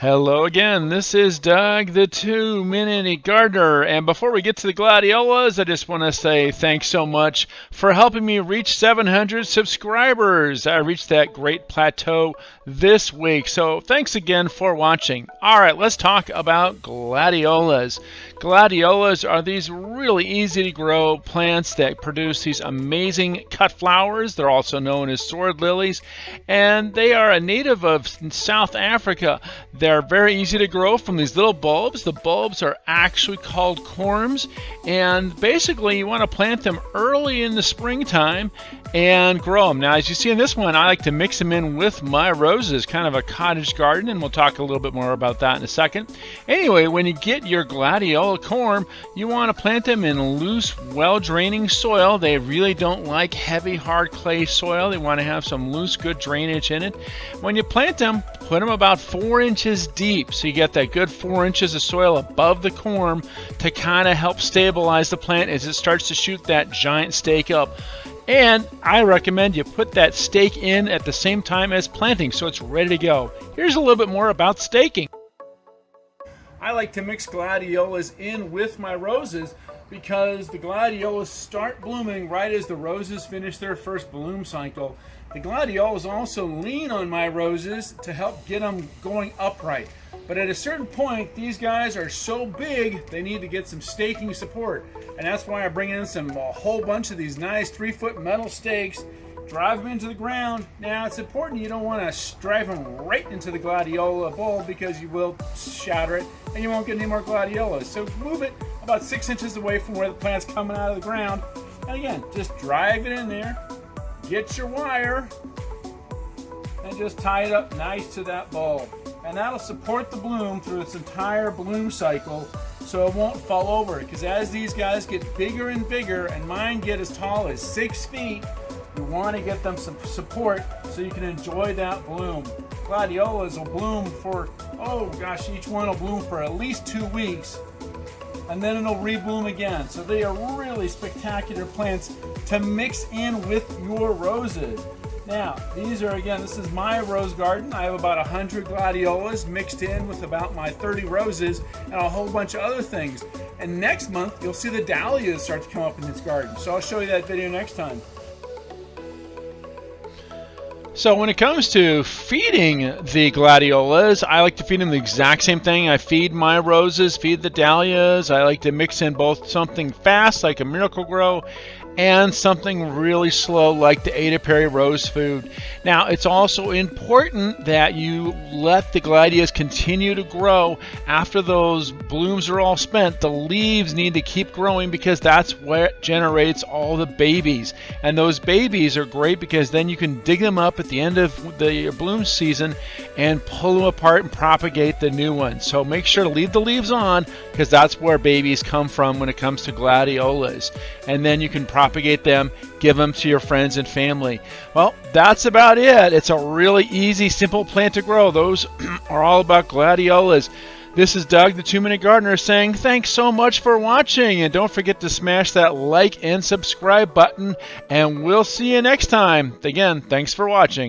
Hello again, this is Doug the 2-Minute Gardener, and before we get to the Gladiolas, I just want to say thanks so much for helping me reach 700 subscribers. I reached that great plateau this week, so thanks again for watching. Alright, let's talk about Gladiolas. Gladiolas are these really easy to grow plants that produce these amazing cut flowers. They're also known as sword lilies, and they are a native of South Africa. They're very easy to grow from these little bulbs. The bulbs are actually called corms, and basically you want to plant them early in the springtime and grow them. Now, as you see in this one, I like to mix them in with my roses, kind of a cottage garden, and we'll talk a little bit more about that in a second. Anyway, when you get your gladiola corm, you want to plant them in loose, well-draining soil. They really don't like heavy, hard clay soil. They want to have some loose, good drainage in it. When you plant them, put them about 4 inches deep, so you get that good 4 inches of soil above the corm to kind of help stabilize the plant as it starts to shoot that giant stake up. And I recommend you put that stake in at the same time as planting so it's ready to go. Here's a little bit more about staking. I like to mix gladiolas in with my roses because the gladiolas start blooming right as the roses finish their first bloom cycle. The gladiolas also lean on my roses to help get them going upright. But at a certain point, these guys are so big, they need to get some staking support. And that's why I bring in a whole bunch of these nice 3-foot metal stakes, drive them into the ground. Now, it's important you don't want to drive them right into the gladiola bulb because you will shatter it and you won't get any more gladiolas. So move it about 6 inches away from where the plant's coming out of the ground. And again, just drive it in there, get your wire, and just tie it up nice to that bulb. And that'll support the bloom through its entire bloom cycle so it won't fall over. Because as these guys get bigger and bigger, and mine get as tall as 6 feet, you want to get them some support so you can enjoy that bloom. Gladiolas will bloom for, each one will bloom for at least 2 weeks, and then it'll rebloom again. So they are really spectacular plants to mix in with your roses. Now, this is my rose garden. I have about 100 gladiolas mixed in with about my 30 roses and a whole bunch of other things. And next month, you'll see the dahlias start to come up in this garden. So I'll show you that video next time. So when it comes to feeding the gladiolas, I like to feed them the exact same thing. I feed my roses, feed the dahlias. I like to mix in both something fast like a Miracle-Gro and something really slow like the Ada Perry Rose Food. Now, it's also important that you let the gladiolus continue to grow after those blooms are all spent. The leaves need to keep growing because that's what generates all the babies. And those babies are great because then you can dig them up at the end of the bloom season and pull them apart and propagate the new ones. So make sure to leave the leaves on because that's where babies come from when it comes to gladiolas. And then you can propagate them, give them to your friends and family. Well, that's about it. It's a really easy, simple plant to grow. Those are all about gladiolas. This is Doug, the 2-Minute Gardener, saying thanks so much for watching. And don't forget to smash that like and subscribe button. And we'll see you next time. Again, thanks for watching.